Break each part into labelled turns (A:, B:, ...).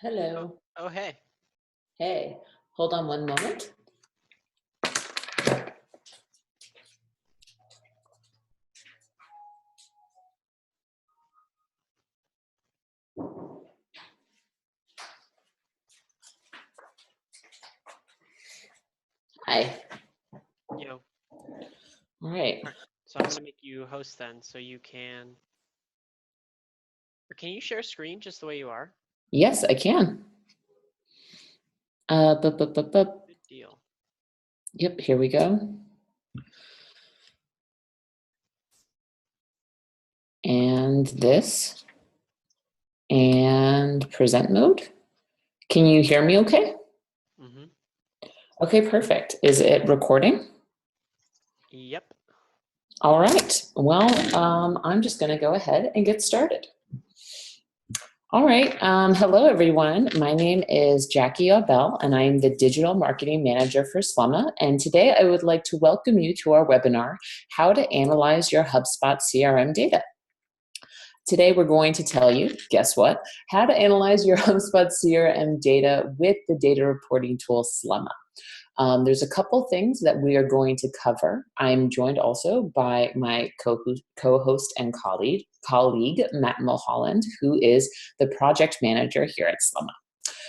A: Oh,
B: Hello.
A: oh, hey.
B: Hey, hold on one moment. Hi.
A: Yo.
B: All right.
A: All right. So I'm gonna make you host then, so you can. Or can you share screen just the way you are?
B: Yes, I can. Uh, bup, bup, bup, bup.
A: Good deal.
B: Yep, here we go. And this. And present mode. Can you hear me okay?
A: Mm-hmm.
B: Okay, perfect. Is it recording?
A: Yep.
B: All right. Well, I'm just going to go ahead and get started. All right. Hello, everyone. My name is Jackie Abell, and I am the Digital Marketing Manager for Slumma. And today I would like to welcome you to our webinar, How to Analyze Your HubSpot CRM Data. Today we're going to tell you, guess what, how to analyze your HubSpot CRM data with the data reporting tool Slumma. There's a couple things that we are going to cover. I'm joined also by my co-host and colleague, Matt Mulholland, who is the project manager here at Slumma.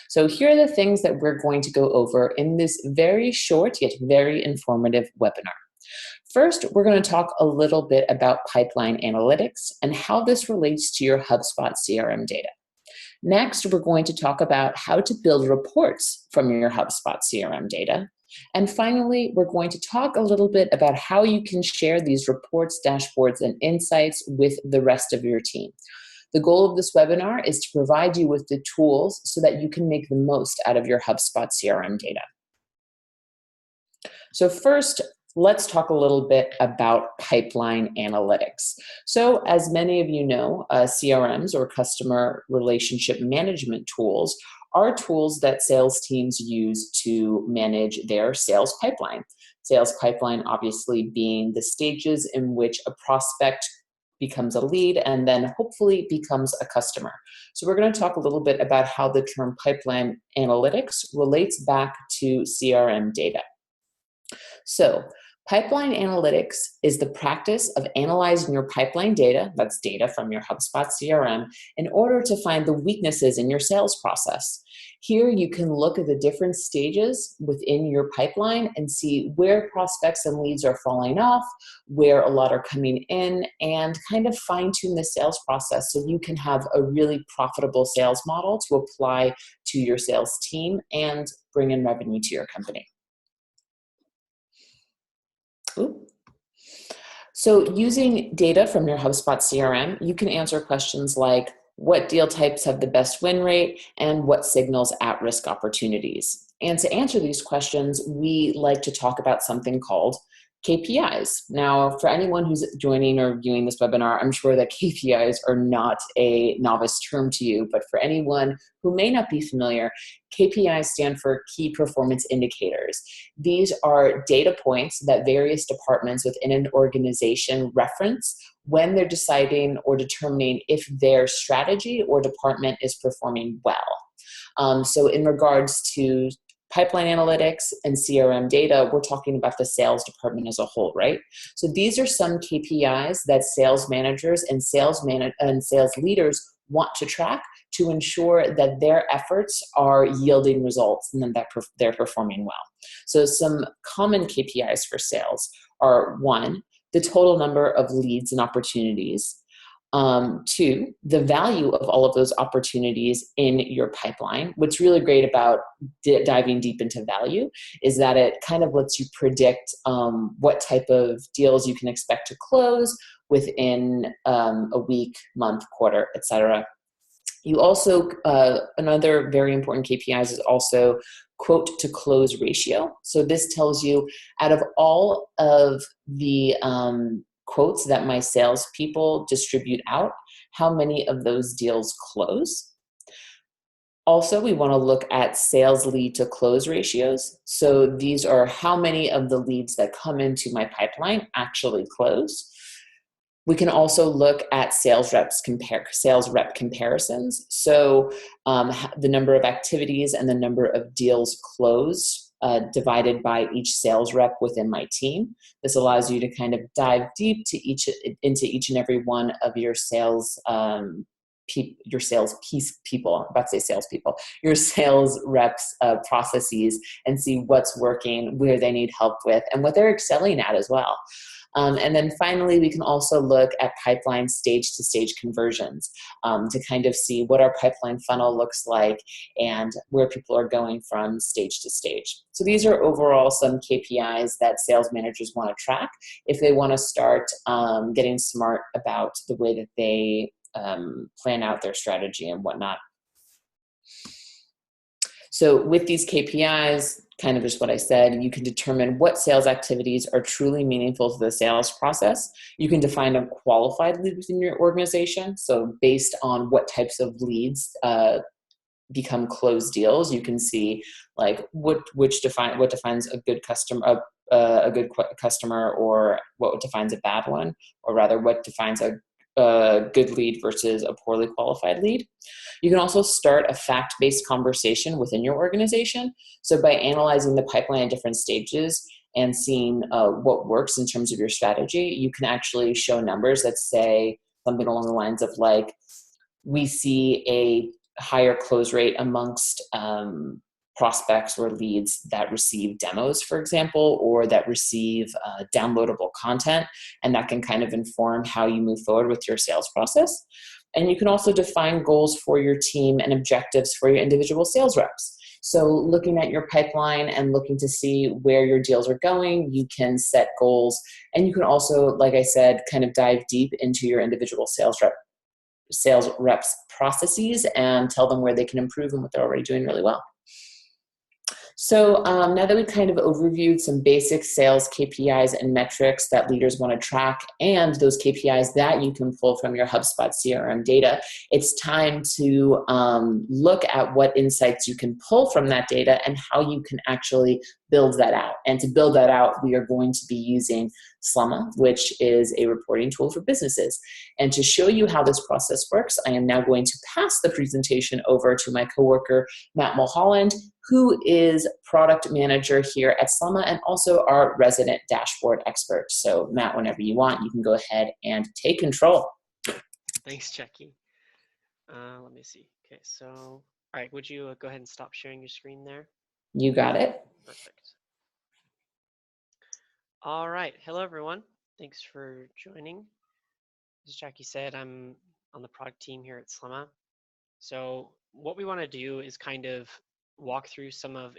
B: So here are the things that we're going to go over in this very short yet very informative webinar. First, we're going to talk a little bit about pipeline analytics and how this relates to your HubSpot CRM data. Next, we're going to talk about how to build reports from your HubSpot CRM data. And finally, we're going to talk a little bit about how you can share these reports, dashboards, and insights with the rest of your team. The goal of this webinar is to provide you with the tools so that you can make the most out of your HubSpot CRM data. So first, let's talk a little bit about pipeline analytics. So as many of you know, CRMs or customer relationship management tools are tools that sales teams use to manage their sales pipeline. Sales pipeline obviously being the stages in which a prospect becomes a lead and then hopefully becomes a customer. So we're going to talk a little bit about how the term pipeline analytics relates back to CRM data. So pipeline analytics is the practice of analyzing your pipeline data, that's data from your HubSpot CRM, in order to find the weaknesses in your sales process. Here you can look at the different stages within your pipeline and see where prospects and leads are falling off, where a lot are coming in, and kind of fine-tune the sales process so you can have a really profitable sales model to apply to your sales team and bring in revenue to your company. Ooh. So using data from your HubSpot CRM, you can answer questions like what deal types have the best win rate and what signals at-risk opportunities. And to answer these questions, we like to talk about something called KPIs. Now, for anyone who's joining or viewing this webinar, I'm sure that KPIs are not a novice term to you, but for anyone who may not be familiar, KPIs stand for Key Performance Indicators. These are data points that various departments within an organization reference when they're deciding or determining if their strategy or department is performing well. So in regards to pipeline analytics and CRM data, we're talking about the sales department as a whole, right? So these are some KPIs that sales managers and sales leaders want to track to ensure that their efforts are yielding results and that they're performing well. So some common KPIs for sales are 1, the total number of leads and opportunities. 2, the value of all of those opportunities in your pipeline. What's really great about diving deep into value is that it kind of lets you predict what type of deals you can expect to close within a week, month, quarter, etc. You also, another very important KPIs is also quote to close ratio. So this tells you out of all of the quotes that my salespeople distribute out, how many of those deals close. Also, we want to look at sales lead to close ratios. So these are how many of the leads that come into my pipeline actually close. We can also look at sales rep comparisons. So the number of activities and the number of deals closed divided by each sales rep within my team. This allows you to kind of dive deep into each and every one of your sales people. I'm about to say salespeople. Your sales reps processes, and see what's working, where they need help with, and what they're excelling at as well. And then finally, we can also look at pipeline stage-to-stage conversions to kind of see what our pipeline funnel looks like and where people are going from stage to stage. So these are overall some KPIs that sales managers want to track if they want to start getting smart about the way that they plan out their strategy and whatnot. So with these KPIs, kind of just what I said, you can determine what sales activities are truly meaningful to the sales process. You can define a qualified lead within your organization. So based on what types of leads become closed deals, you can see like what defines a good customer, or what defines a bad one, or rather what defines a good lead versus a poorly qualified lead. You can also start a fact-based conversation within your organization. So by analyzing the pipeline at different stages and seeing what works in terms of your strategy, you can actually show numbers that say something along the lines of like, we see a higher close rate amongst prospects or leads that receive demos, for example, or that receive downloadable content, and that can kind of inform how you move forward with your sales process. And you can also define goals for your team and objectives for your individual sales reps. So looking at your pipeline and looking to see where your deals are going, you can set goals. And you can also, like I said, kind of dive deep into your individual sales reps processes and tell them where they can improve and what they're already doing really well. So now that we've kind of overviewed some basic sales KPIs and metrics that leaders want to track, and those KPIs that you can pull from your HubSpot CRM data, it's time to look at what insights you can pull from that data and how you can actually build that out. And to build that out, we are going to be using Slumma, which is a reporting tool for businesses. And to show you how this process works, I am now going to pass the presentation over to my coworker, Matt Mulholland, who is product manager here at Slumma and also our resident dashboard expert. So Matt, whenever you want, you can go ahead and take control.
A: Thanks, Jackie. Let me see. Okay, so, all right, would you go ahead and stop sharing your screen there?
B: You got it.
A: Perfect. All right, hello everyone. Thanks for joining. As Jackie said, I'm on the product team here at Slumma. So what we want to do is kind of walk through some of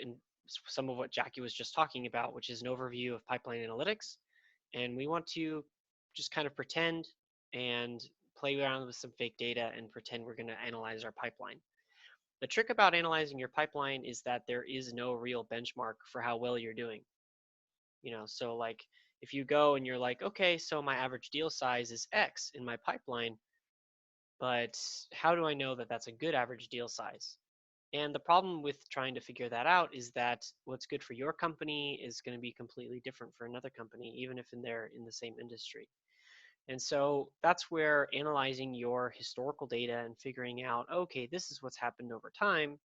A: what Jackie was just talking about, which is an overview of pipeline analytics. And we want to just kind of pretend and play around with some fake data and pretend we're going to analyze our pipeline. The trick about analyzing your pipeline is that there is no real benchmark for how well you're doing. So like if you go and you're like, okay, so my average deal size is X in my pipeline, but how do I know that that's a good average deal size? And the problem with trying to figure that out is that what's good for your company is going to be completely different for another company, even if they're in the same industry. And so that's where analyzing your historical data and figuring out, okay, this is what's happened over time,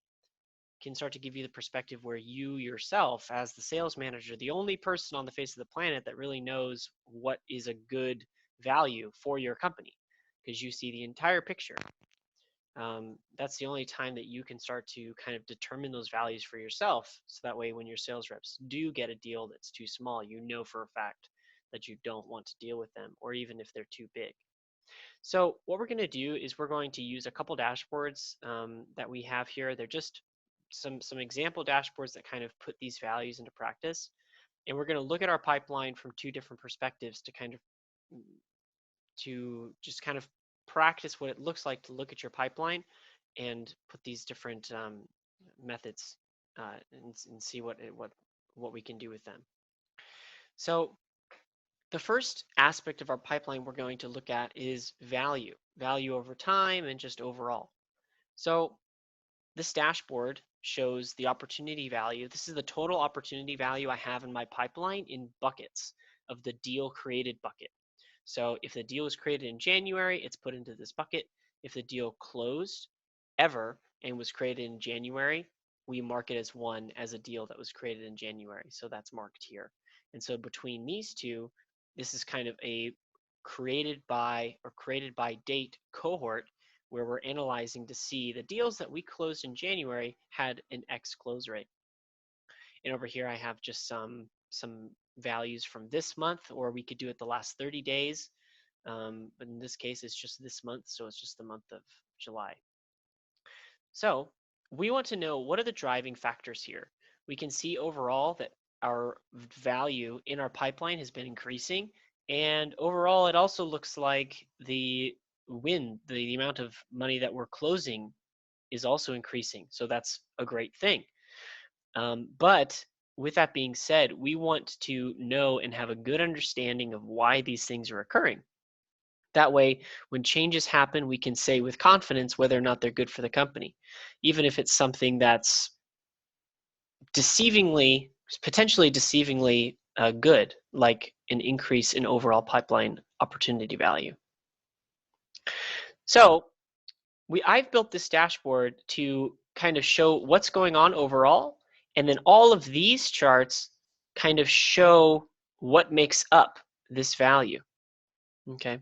A: can start to give you the perspective where you yourself, as the sales manager, the only person on the face of the planet that really knows what is a good value for your company, because you see the entire picture. That's the only time that you can start to kind of determine those values for yourself. So that way, when your sales reps do get a deal that's too small, you know for a fact that you don't want to deal with them, or even if they're too big. So what we're going to do is we're going to use a couple dashboards that we have here. They're just some example dashboards that kind of put these values into practice. And we're going to look at our pipeline from two different perspectives to just kind of practice what it looks like to look at your pipeline and put these different methods and see what we can do with them. So the first aspect of our pipeline we're going to look at is value over time and just overall. So this dashboard shows the opportunity value. This is the total opportunity value I have in my pipeline in buckets of the deal created bucket. So if the deal was created in January, it's put into this bucket. If the deal closed ever and was created in January, we mark it as one as a deal that was created in January. So that's marked here. And so between these two, this is kind of a created by date cohort where we're analyzing to see the deals that we closed in January had an X close rate. And over here I have just some values from this month, or we could do it the last 30 days. But in this case, it's just this month, so it's just the month of July. So we want to know, what are the driving factors here? We can see overall that our value in our pipeline has been increasing, and overall it also looks like the amount of money that we're closing is also increasing. So that's a great thing. But with that being said, we want to know and have a good understanding of why these things are occurring. That way, when changes happen, we can say with confidence whether or not they're good for the company, even if it's something that's potentially deceivingly good, like an increase in overall pipeline opportunity value. So I've built this dashboard to kind of show what's going on overall, and then all of these charts kind of show what makes up this value. Okay.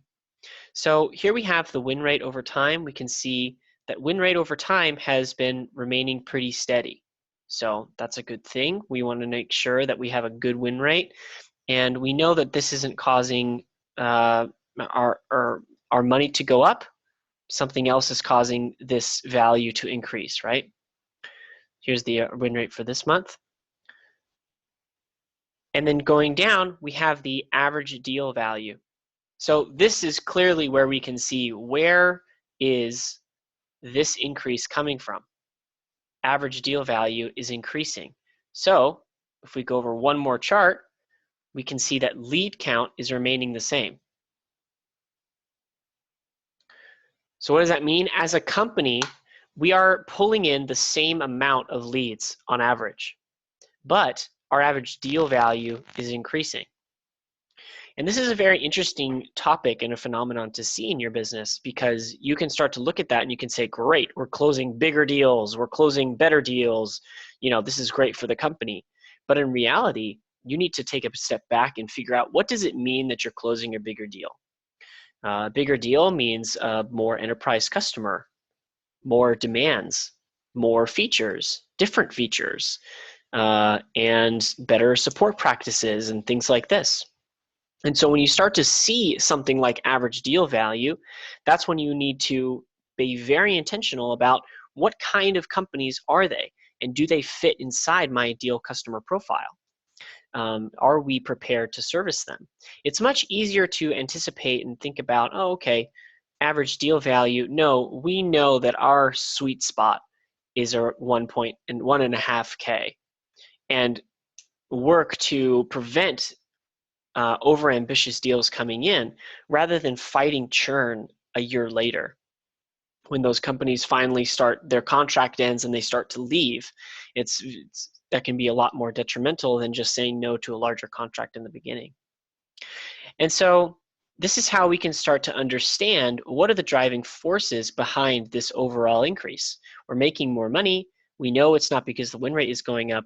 A: So here we have the win rate over time. We can see that win rate over time has been remaining pretty steady. So that's a good thing. We want to make sure that we have a good win rate, and we know that this isn't causing our money to go up. Something else is causing this value to increase, right? Here's the win rate for this month. And then going down, we have the average deal value. So this is clearly where we can see, where is this increase coming from? Average deal value is increasing. So if we go over one more chart, we can see that lead count is remaining the same. So what does that mean? As a company, we are pulling in the same amount of leads on average, but our average deal value is increasing. And this is a very interesting topic and a phenomenon to see in your business, because you can start to look at that and you can say, great, we're closing bigger deals, we're closing better deals, this is great for the company. But in reality, you need to take a step back and figure out, what does it mean that you're closing a bigger deal? Bigger deal means more enterprise customer, more demands, more features, different features, and better support practices and things like this. And so when you start to see something like average deal value, that's when you need to be very intentional about, what kind of companies are they, and do they fit inside my ideal customer profile? Are we prepared to service them? It's much easier to anticipate and think about, oh, okay, average deal value. No, we know that our sweet spot is a 1.5K, and work to prevent overambitious deals coming in, rather than fighting churn a year later. When those companies finally their contract ends and they start to leave, that can be a lot more detrimental than just saying no to a larger contract in the beginning. And so this is how we can start to understand, what are the driving forces behind this overall increase. We're making more money. We know it's not because the win rate is going up.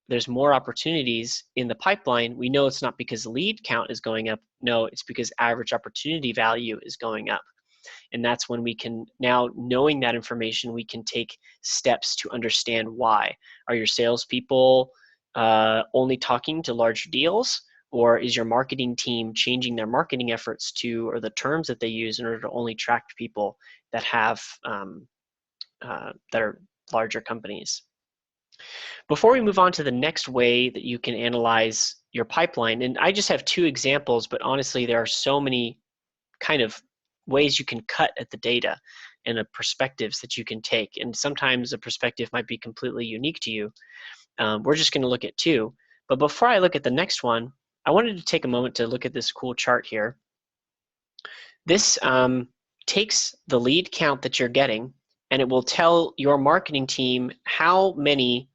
A: There's more opportunities in the pipeline. We know it's not because lead count is going up. No, it's because average opportunity value is going up. And that's when we can, now knowing that information, we can take steps to understand why. Are your salespeople only talking to large deals? Or is your marketing team changing their marketing efforts or the terms that they use in order to only attract people that have that are larger companies? Before we move on to the next way that you can analyze your pipeline, and I just have two examples, but honestly, there are so many kind of ways you can cut at the data and the perspectives that you can take. And sometimes a perspective might be completely unique to you. We're just going to look at two. But before I look at the next one, I wanted to take a moment to look at this cool chart here. This takes the lead count that you're getting, and it will tell your marketing team how many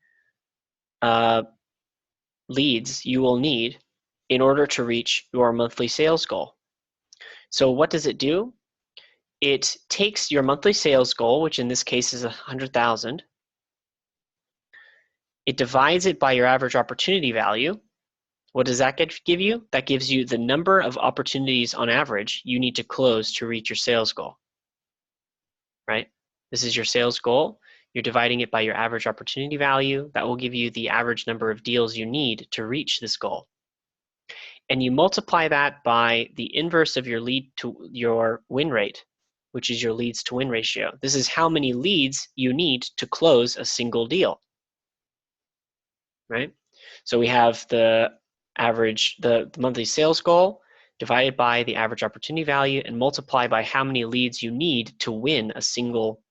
A: leads you will need in order to reach your monthly sales goal. So what does it do? It takes your monthly sales goal, which in this case is 100,000. It divides it by your average opportunity value. What does that give you? That gives you the number of opportunities on average you need to close to reach your sales goal, right? This is your sales goal. You're dividing it by your average opportunity value. That will give you the average number of deals you need to reach this goal. And you multiply that by the inverse of your lead to your win rate, which is your leads to win ratio. This is how many leads you need to close a single deal, right? So we have the average, the monthly sales goal divided by the average opportunity value and multiply by how many leads you need to win a single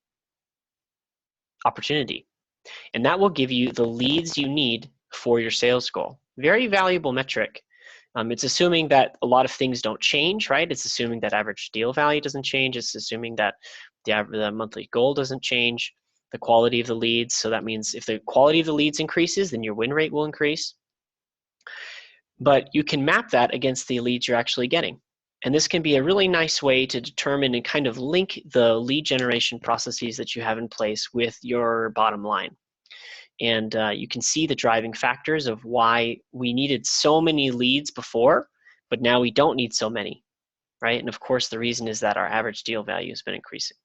A: opportunity. And that will give you the leads you need for your sales goal. Very valuable metric. It's assuming that a lot of things don't change, right? It's assuming that average deal value doesn't change. It's assuming that the monthly goal doesn't change, the quality of the leads. So that means if the quality of the leads increases, then your win rate will increase. But you can map that against the leads you're actually getting. And this can be a really nice way to determine and kind of link the lead generation processes that you have in place with your bottom line. And you can see the driving factors of why we needed so many leads before, but now we don't need so many, right? And of course, the reason is that our average deal value has been increasing.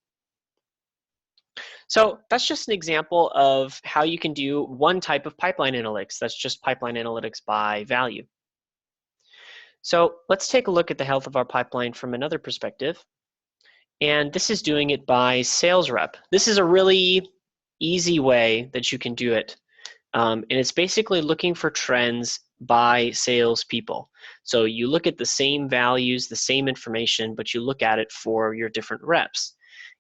A: So that's just an example of how you can do one type of pipeline analytics. That's just pipeline analytics by value. So let's take a look at the health of our pipeline from another perspective. And this is doing it by sales rep. This is a really easy way that you can do it. And it's basically looking for trends by salespeople. So you look at the same values, the same information, but you look at it for your different reps.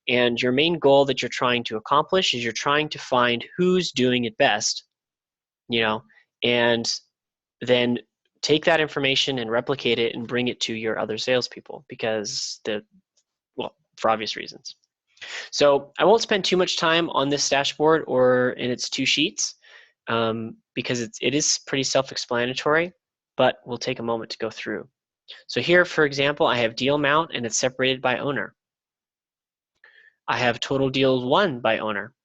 A: And your main goal that you're trying to accomplish is you're trying to find who's doing it best, and then take that information and replicate it and bring it to your other salespeople for obvious reasons. So I won't spend too much time on this dashboard or in its 2 sheets because it is pretty self-explanatory, but we'll take a moment to go through. So here, for example, I have deal amount and it's separated by owner. I have total deals won by owner.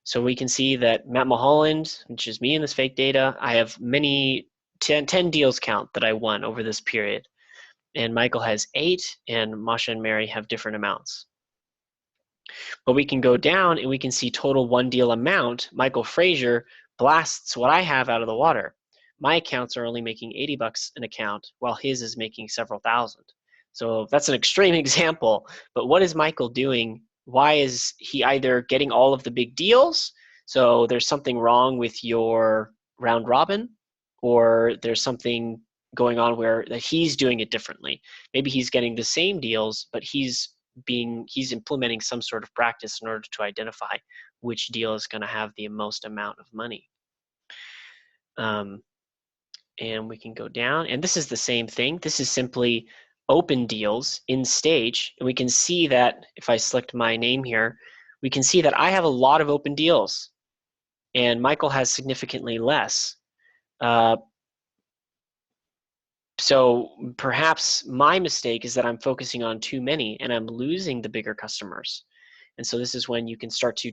A: So we can see that Matt Mulholland, which is me in this fake data, I have 10 deals count that I won over this period. And Michael has 8, and Masha and Mary have different amounts. But we can go down and we can see total one deal amount. Michael Frazier blasts what I have out of the water. My accounts are only making $80 an account, while his is making several thousand. So that's an extreme example, but what is Michael doing? Why is he either getting all of the big deals? So there's something wrong with your round robin, or there's something going on where that he's doing it differently. Maybe he's getting the same deals, but he's implementing some sort of practice in order to identify which deal is going to have the most amount of money. And we can go down, and this is the same thing. This is simply open deals in stage, and we can see that if I select my name here, we can see that I have a lot of open deals, and Michael has significantly less. So perhaps my mistake is that I'm focusing on too many and I'm losing the bigger customers. And so this is when you can start to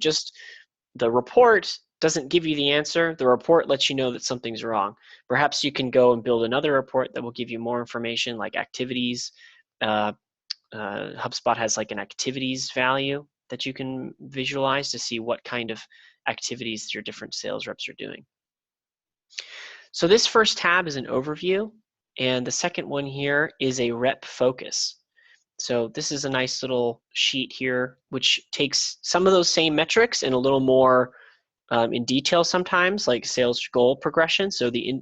A: the report doesn't give you the answer. The report lets you know that something's wrong. Perhaps you can go and build another report that will give you more information, like activities. HubSpot has like an activities value that you can visualize to see what kind of activities your different sales reps are doing. So this first tab is an overview, and the second one here is a rep focus. So this is a nice little sheet here, which takes some of those same metrics and a little more in detail sometimes, like sales goal progression. So the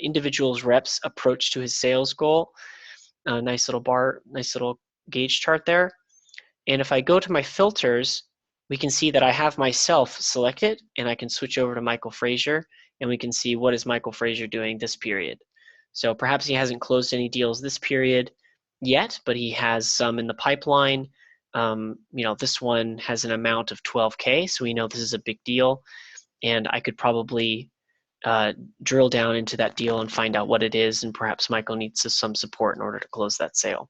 A: individual's reps approach to his sales goal. Nice little gauge chart there. And if I go to my filters, we can see that I have myself selected, and I can switch over to Michael Frazier, and we can see what is Michael Frazier doing this period. So perhaps he hasn't closed any deals this period yet, but he has some in the pipeline. This one has an amount of 12K, so we know this is a big deal. And I could probably drill down into that deal and find out what it is, and perhaps Michael needs some support in order to close that sale.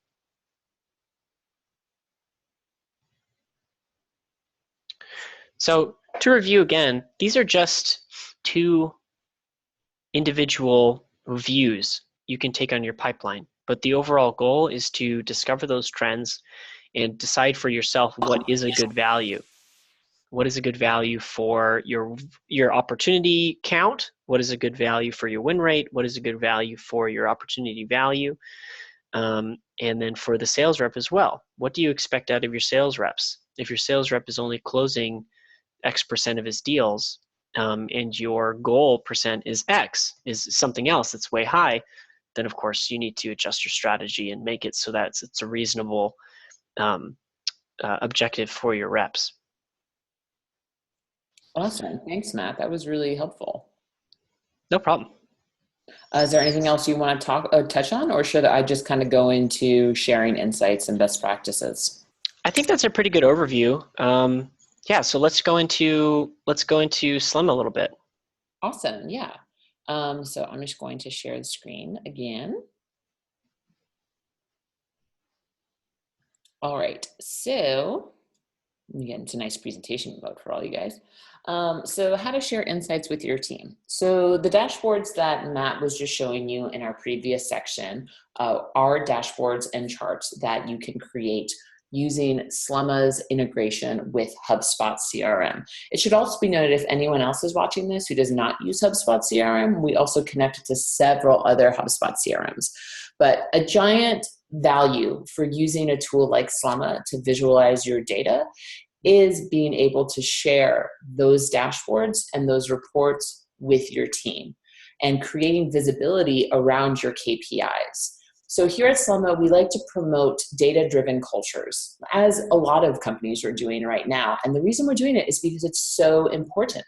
A: So to review again, these are just two individual views you can take on your pipeline. But the overall goal is to discover those trends and decide for yourself what is a good value. What is a good value for your opportunity count? What is a good value for your win rate? What is a good value for your opportunity value? And then for the sales rep as well, what do you expect out of your sales reps? If your sales rep is only closing X percent of his deals, and your goal percent is X, is something else that's way high, then of course you need to adjust your strategy and make it so that it's a reasonable objective for your reps.
B: Awesome. Thanks, Matt. That was really helpful.
A: No problem.
B: Is there anything else you want to touch on, or should I just kind of go into sharing insights and best practices?
A: I think that's a pretty good overview. Yeah, so let's go into Slim a little bit.
B: Awesome. Yeah. So I'm just going to share the screen again. All right. So let me get into nice presentation mode for all you guys. So how to share insights with your team. So the dashboards that Matt was just showing you in our previous section are dashboards and charts that you can create using Slumma's integration with HubSpot CRM. It should also be noted, if anyone else is watching this who does not use HubSpot CRM, we also connect to several other HubSpot CRMs. But a giant value for using a tool like Slumma to visualize your data is being able to share those dashboards and those reports with your team and creating visibility around your KPIs. So here at Slumma, we like to promote data-driven cultures, as a lot of companies are doing right now. And the reason we're doing it is because it's so important.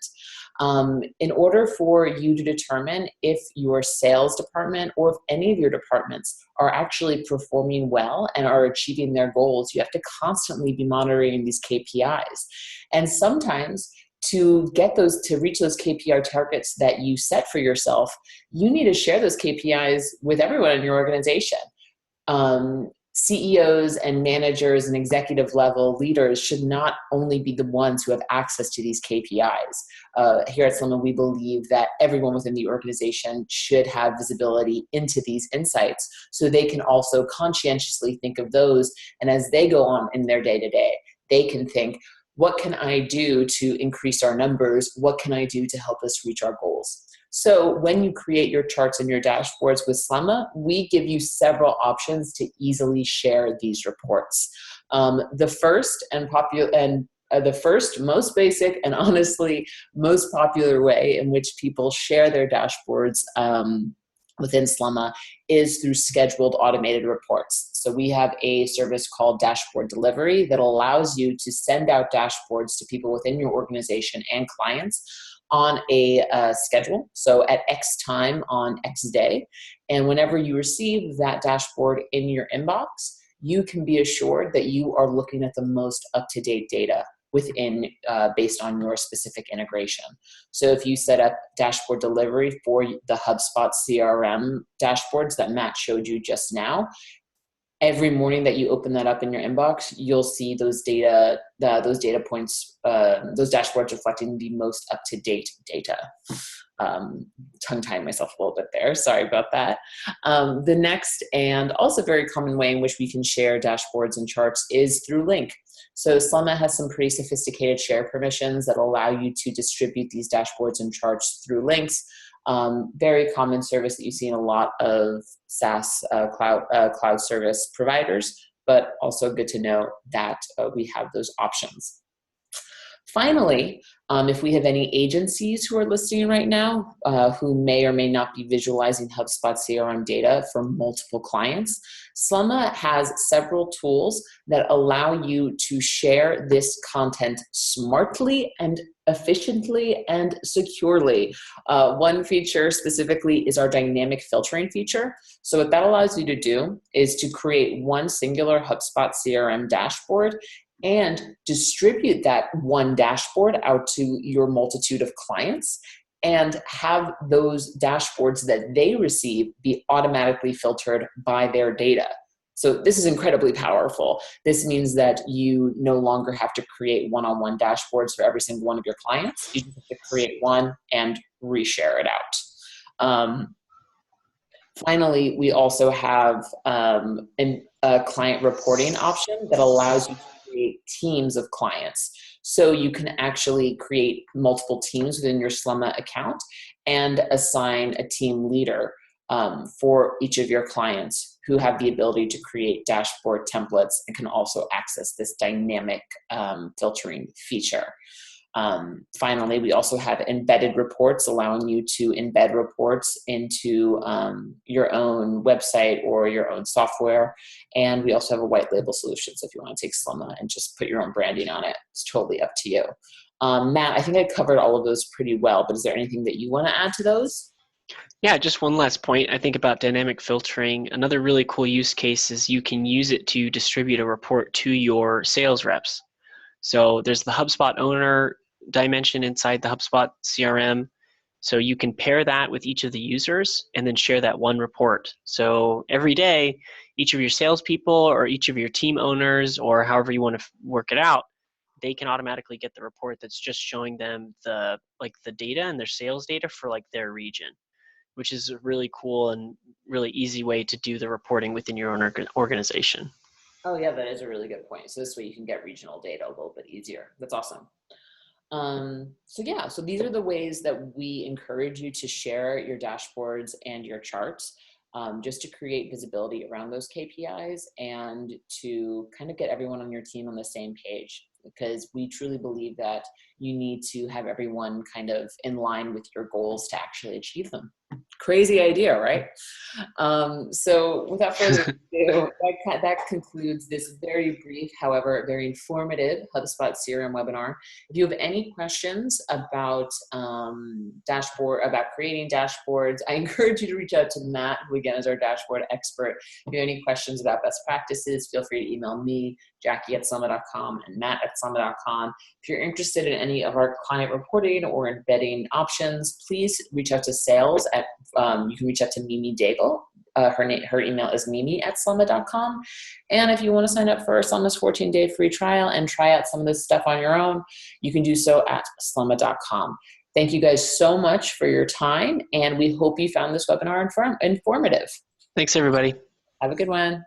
B: In order for you to determine if your sales department or if any of your departments are actually performing well and are achieving their goals, you have to constantly be monitoring these KPIs. And sometimes to reach those KPI targets that you set for yourself, you need to share those KPIs with everyone in your organization. CEOs and managers and executive level leaders should not only be the ones who have access to these KPIs. Here at Slumma, we believe that everyone within the organization should have visibility into these insights so they can also conscientiously think of those. And as they go on in their day-to-day, they can think, what can I do to increase our numbers? What can I do to help us reach our goals? So when you create your charts and your dashboards with Slumma, we give you several options to easily share these reports. The first, most basic, and honestly most popular way in which people share their dashboards within Slumma is through scheduled automated reports. So we have a service called Dashboard Delivery that allows you to send out dashboards to people within your organization and clients on a schedule, so at X time on X day. And whenever you receive that dashboard in your inbox, you can be assured that you are looking at the most up-to-date data within based on your specific integration. So if you set up dashboard delivery for the HubSpot CRM dashboards that Matt showed you just now, every morning that you open that up in your inbox, you'll see those data points, those dashboards reflecting the most up-to-date data. Tongue-tying myself a little bit there. Sorry about that. The next and also very common way in which we can share dashboards and charts is through link. So Slumma has some pretty sophisticated share permissions that allow you to distribute these dashboards and charts through links. Very common service that you see in a lot of SaaS cloud service providers, but also good to know that we have those options. Finally, if we have any agencies who are listening right now who may or may not be visualizing HubSpot CRM data for multiple clients, Slumma has several tools that allow you to share this content smartly and efficiently and securely. One feature specifically is our dynamic filtering feature. So what that allows you to do is to create one singular HubSpot CRM dashboard and distribute that one dashboard out to your multitude of clients and have those dashboards that they receive be automatically filtered by their data. So this is incredibly powerful. This means that you no longer have to create one-on-one dashboards for every single one of your clients. You just have to create one and reshare it out. Finally, we also have a client reporting option that allows you to create teams of clients. So you can actually create multiple teams within your Slemma account and assign a team leader for each of your clients who have the ability to create dashboard templates and can also access this dynamic filtering feature. Finally, we also have embedded reports, allowing you to embed reports into your own website or your own software. And we also have a white label solution. So if you want to take Slemma and just put your own branding on it, it's totally up to you. Matt, I think I covered all of those pretty well, but is there anything that you want to add to those?
A: Yeah, just one last point. I think about dynamic filtering. Another really cool use case is you can use it to distribute a report to your sales reps. So there's the HubSpot owner dimension inside the HubSpot CRM. So you can pair that with each of the users and then share that one report. So every day, each of your salespeople or each of your team owners or however you want to work it out, they can automatically get the report that's just showing them the data and their sales data for like their region, which is a really cool and really easy way to do the reporting within your own organization.
B: Oh yeah, that is a really good point. So this way you can get regional data a little bit easier. That's awesome. So these are the ways that we encourage you to share your dashboards and your charts, just to create visibility around those KPIs and to kind of get everyone on your team on the same page, because we truly believe that you need to have everyone kind of in line with your goals to actually achieve them. Crazy idea, right? So without further ado, that concludes this very brief, however, very informative HubSpot CRM webinar. If you have any questions about about creating dashboards, I encourage you to reach out to Matt, who again is our dashboard expert. If you have any questions about best practices, feel free to email me, Jackie@Slemma.com, and Matt@Slemma.com. If you're interested in any of our client reporting or embedding options, please reach out to sales at, you can reach out to Mimi Daigle. Her email is mimi@Slemma.com. And if you want to sign up for Slemma's 14-day free trial and try out some of this stuff on your own, you can do so at Slemma.com. Thank you guys so much for your time, and we hope you found this webinar informative.
A: Thanks, everybody.
B: Have a good one.